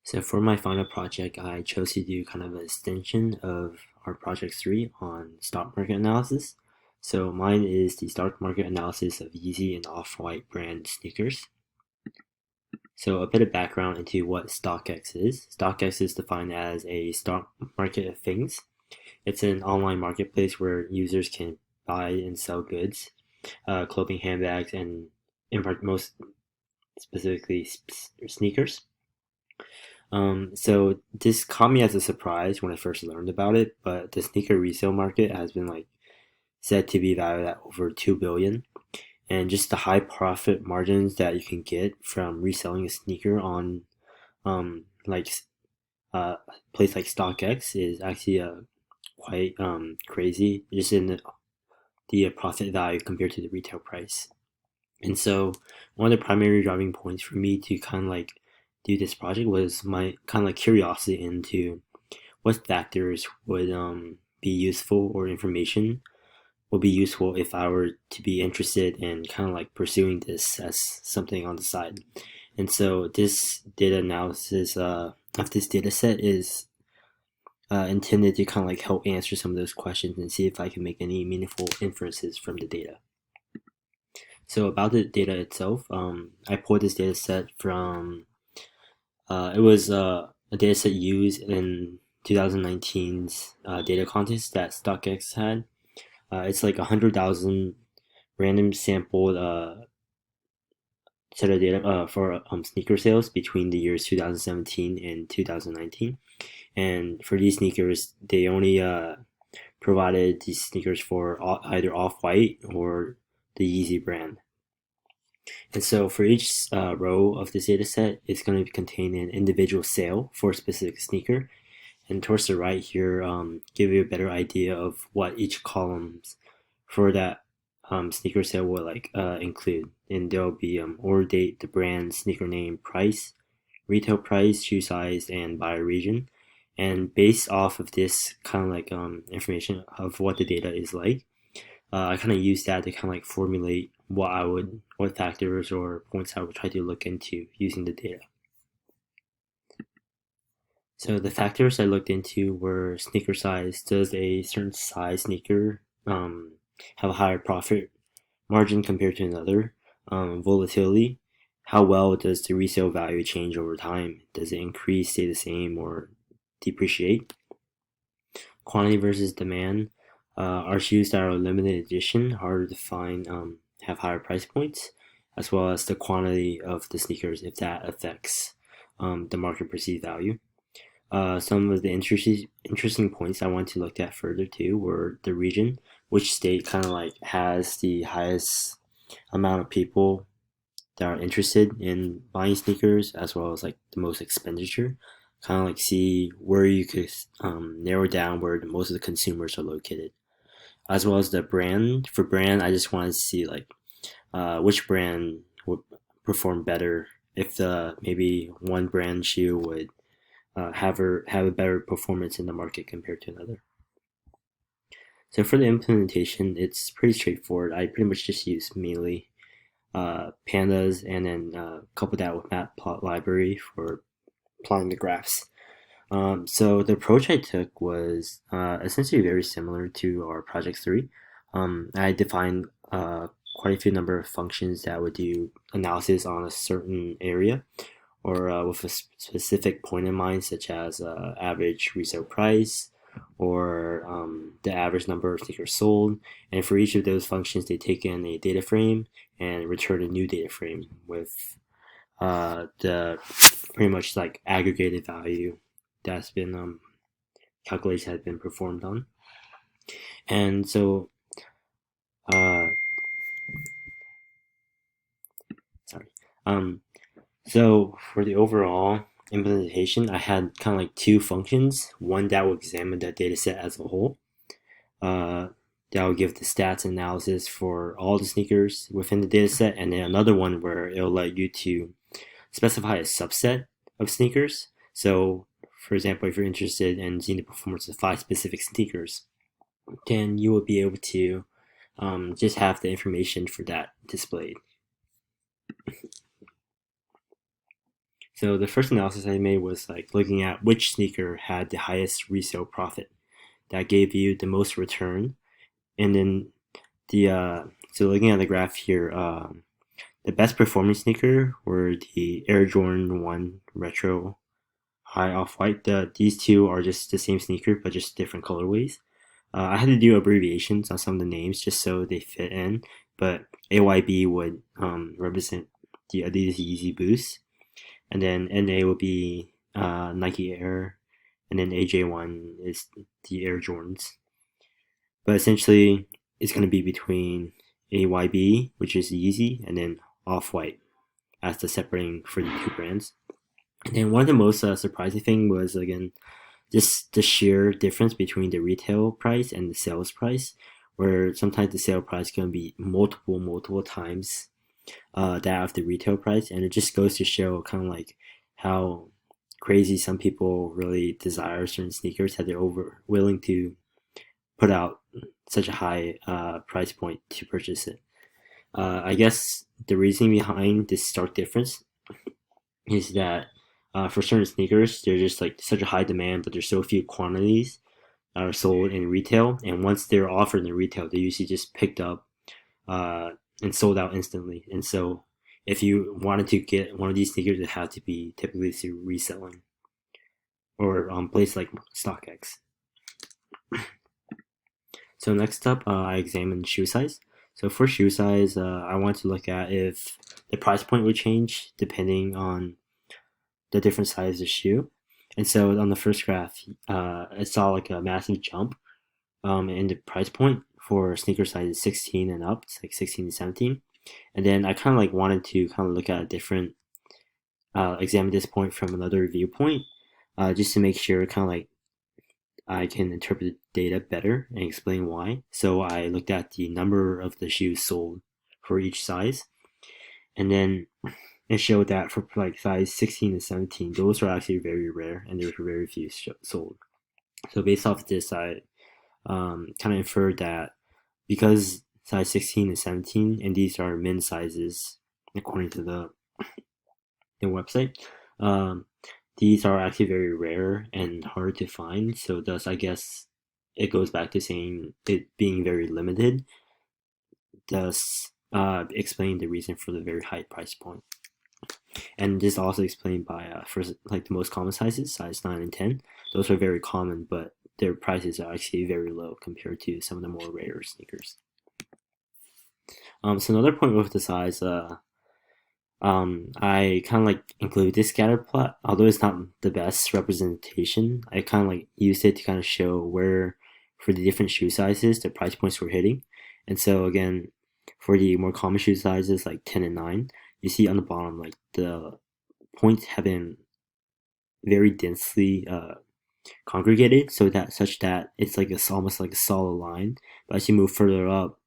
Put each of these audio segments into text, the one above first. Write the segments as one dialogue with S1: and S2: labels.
S1: So for my final project, I chose to do kind of an extension of our project 3 on stock market analysis. So mine is the stock market analysis of Yeezy and Off-White brand sneakers. So a bit of background into what StockX is. StockX is defined as a stock market of things. It's an online marketplace where users can buy and sell goods, clothing, handbags, and most specifically sneakers. So this caught me as a surprise when I first learned about it, but the sneaker resale market has been said to be valued at over 2 billion, and just the high profit margins that you can get from reselling a sneaker on um like a place like StockX is actually quite crazy just in the profit value compared to the retail price. And so one of the primary driving points for me to kind of do this project was my kind of curiosity into what factors would be useful or information would be useful if I were to be interested in kind of pursuing this as something on the side. And so this data analysis of this data set is intended to kind of help answer some of those questions and see if I can make any meaningful inferences from the data. So about the data itself, I pulled this data set from it was a data set used in 2019's data contest that StockX had. It's like 100,000 random sampled set of data for sneaker sales between the years 2017 and 2019. And for these sneakers, they only provided these sneakers for either Off-White or the Yeezy brand. And so for each row of this data set, it's going to contain an individual sale for a specific sneaker. And towards the right here, give you a better idea of what each columns for that sneaker sale will include. And there'll be order date, the brand, sneaker name, price, retail price, shoe size, and buyer region. And based off of this kind of information of what the data is like, I kind of use that to kind of formulate what factors or points I would try to look into using the data. So the factors I looked into were sneaker size. Does a certain size sneaker have a higher profit margin compared to another? Volatility. How well does the resale value change over time? Does it increase, stay the same, or depreciate? Quantity versus demand. Are shoes that are limited edition harder to find have higher price points, as well as the quantity of the sneakers if that affects the market perceived value. Some of the interesting points I want to look at further too were the region, which state kind of has the highest amount of people that are interested in buying sneakers, as well as the most expenditure. Kind of see where you could narrow down where most of the consumers are located, as well as the brand. For brand, I just want to see which brand would perform better if the maybe one brand shoe would have a better performance in the market compared to another. So for the implementation, it's pretty straightforward. I pretty much just use mainly pandas and then couple that with matplotlib for plotting the graphs. So the approach I took was essentially very similar to our project 3. I defined quite a few number of functions that would do analysis on a certain area or with a specific point in mind, such as average resale price or the average number of sneakers sold. And for each of those functions, they take in a data frame and return a new data frame with the pretty much aggregated value that's been calculation has been performed on. And so uh, sorry. So for the overall implementation, I had kind of two functions. One that will examine the data set as a whole. Uh, that will give the stats analysis for all the sneakers within the data set, and then another one where it'll let you to specify a subset of sneakers. So, for example, if you're interested in seeing the performance of 5 specific sneakers, then you will be able to just have the information for that displayed. So the first analysis I made was like looking at which sneaker had the highest resale profit that gave you the most return. And then the so looking at the graph here, the best performing sneaker were the Air Jordan 1 Retro High Off White. These two are just the same sneaker but just different colorways. I had to do abbreviations on some of the names just so they fit in, but AYB would represent the Adidas Yeezy Boost, and then NA would be Nike Air, and then AJ1 is the Air Jordans. But essentially, it's going to be between AYB, which is Yeezy, and then Off White as the separating for the two brands. And then one of the most surprising thing was again just the sheer difference between the retail price and the sales price, where sometimes the sale price can be multiple times that of the retail price, and it just goes to show kind of like how crazy some people really desire certain sneakers that they're over willing to put out such a high price point to purchase it. I guess the reason behind this stark difference is that for certain sneakers, there's just like such a high demand, but there's so few quantities that are sold in retail. And once they're offered in retail, they're usually just picked up uh, and sold out instantly. And so, if you wanted to get one of these sneakers, it had to be typically through reselling or on places like StockX. So next up, I examined shoe size. So for shoe size, I want to look at if the price point would change depending on the different sizes of shoe. And so on the first graph, I saw like a massive jump in the price point for sneaker sizes 16 and up. It's like 16 to 17. And then I kind of like wanted to kind of look at a different, examine this point from another viewpoint, just to make sure kind of like I can interpret the data better and explain why. So I looked at the number of the shoes sold for each size, and then it showed that for like size 16 to 17, those are actually very rare, and there were very few sold. So based off this, I kind of inferred that because size 16 to 17, and these are min sizes according to the website, um, these are actually very rare and hard to find. So thus, I guess it goes back to saying it being very limited. Thus, explaining the reason for the very high price point. And this is also explained by first like the most common sizes, size 9 and 10. Those are very common, but their prices are actually very low compared to some of the more rare sneakers. So another point with the size, I kind of like include this scatter plot, although it's not the best representation. I kind of like used it to kind of show where, for the different shoe sizes, the price points were hitting. And so again, for the more common shoe sizes like 10 and 9, you see on the bottom like the points have been very densely congregated, so that such that it's like almost like a solid line. But as you move further up,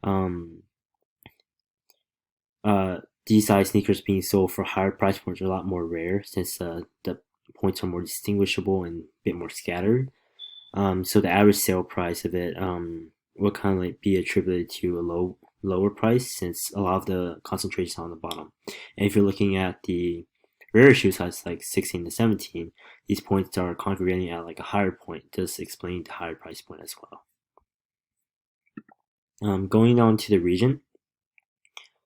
S1: um, these size sneakers being sold for higher price points are a lot more rare since the points are more distinguishable and a bit more scattered. So the average sale price of it will kind of like be attributed to a lower price since a lot of the concentration is on the bottom. And if you're looking at the rare shoe size like 16 to 17, these points are congregating at like a higher point, thus explaining the higher price point as well. Going on to the region.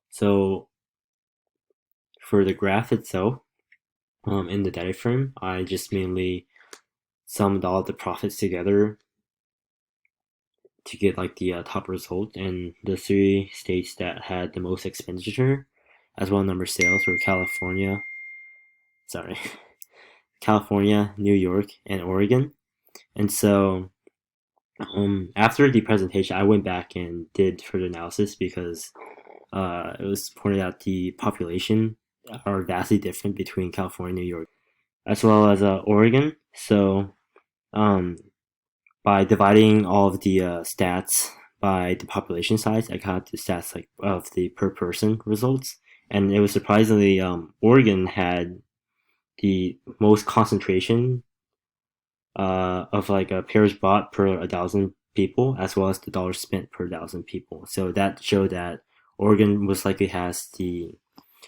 S1: So for the graph itself, in the data frame, I just mainly summed all the profits together to get like the top result, and the three states that had the most expenditure as well as number of sales were sorry, California, New York, and Oregon. And so after the presentation, I went back and did further analysis because it was pointed out the population are vastly different between California and New York, as well as Oregon. So um, by dividing all of the stats by the population size, I got the stats like of the per person results, and it was surprisingly Oregon had the most concentration of like pairs bought per 1,000 people, as well as the dollars spent per 1,000 people. So that showed that Oregon most likely has the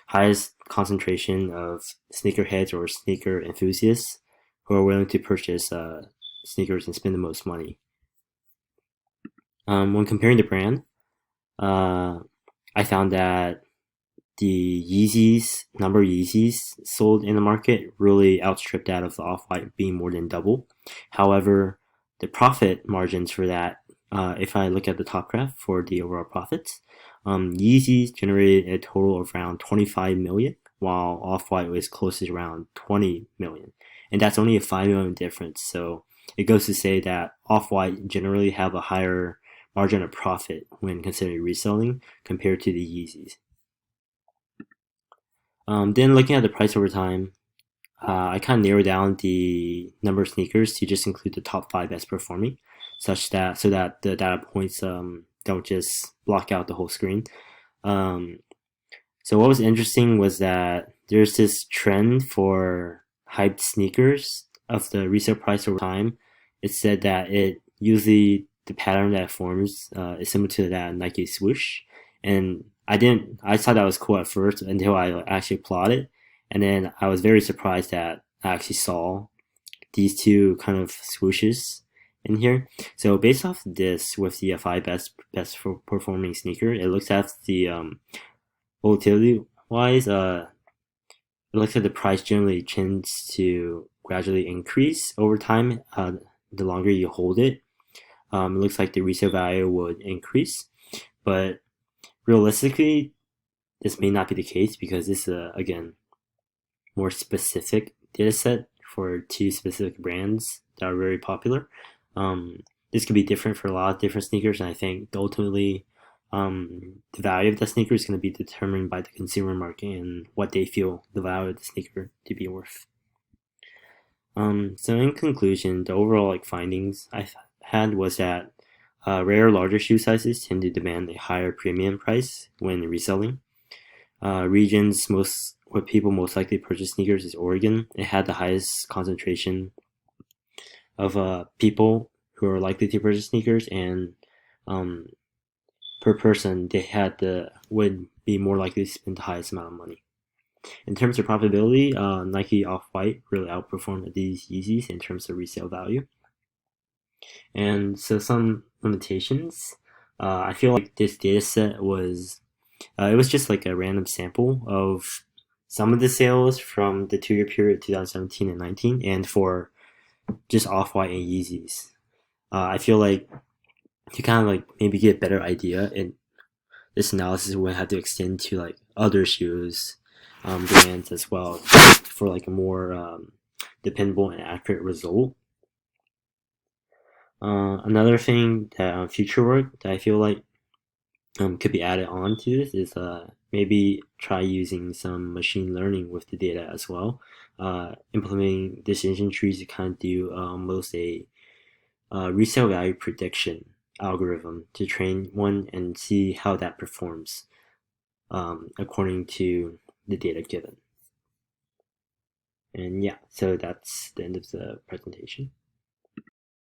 S1: highest concentration of sneakerheads or sneaker enthusiasts who are willing to purchase sneakers and spend the most money. When comparing the brand, uh, I found that the number of Yeezys sold in the market really outstripped that of the Off-White, being more than double. However, the profit margins for that, if I look at the top graph for the overall profits, Yeezys generated a total of around 25 million, while Off-White was close to around 20 million. And that's only a 5 million difference. So it goes to say that Off-White generally have a higher margin of profit when considering reselling compared to the Yeezys. Then looking at the price over time, I kind of narrowed down the number of sneakers to just include the top 5 best performing, so that the data points don't just block out the whole screen. Um, so what was interesting was that there's this trend for hyped sneakers of the resale price over time. It said that it usually the pattern that it forms is similar to that Nike swoosh, and I thought that was cool at first until I actually plotted, and then I was very surprised that I actually saw these two kind of swooshes in here. So based off this, with the five best performing sneaker, it looks at the volatility wise. It looks like the price generally tends to gradually increase over time. The longer you hold it, it looks like the resale value would increase, but realistically, this may not be the case because this is again more specific data set for two specific brands that are very popular. This could be different for a lot of different sneakers, and I think ultimately the value of the sneaker is going to be determined by the consumer market and what they feel the value of the sneaker to be worth. So in conclusion, the overall findings I had was that rare larger shoe sizes tend to demand a higher premium price when reselling. Regions where people most likely purchase sneakers is Oregon. It had the highest concentration of people who are likely to purchase sneakers, and um, per person would be more likely to spend the highest amount of money. In terms of profitability, Nike Off-White really outperformed these Yeezys in terms of resale value. And so some limitations. I feel like this data set it was just like a random sample of some of the sales from the 2 year period 2017 and 19, and for just Off-White and Yeezys. I feel like to kind of maybe get a better idea, and this analysis would have to extend to other shoes brands as well for a more dependable and accurate result. Another thing that future work that I feel like could be added on to this is maybe try using some machine learning with the data as well, implementing decision trees to kind of do almost a resale value prediction algorithm to train one and see how that performs according to the data given. And yeah, so that's the end of the presentation.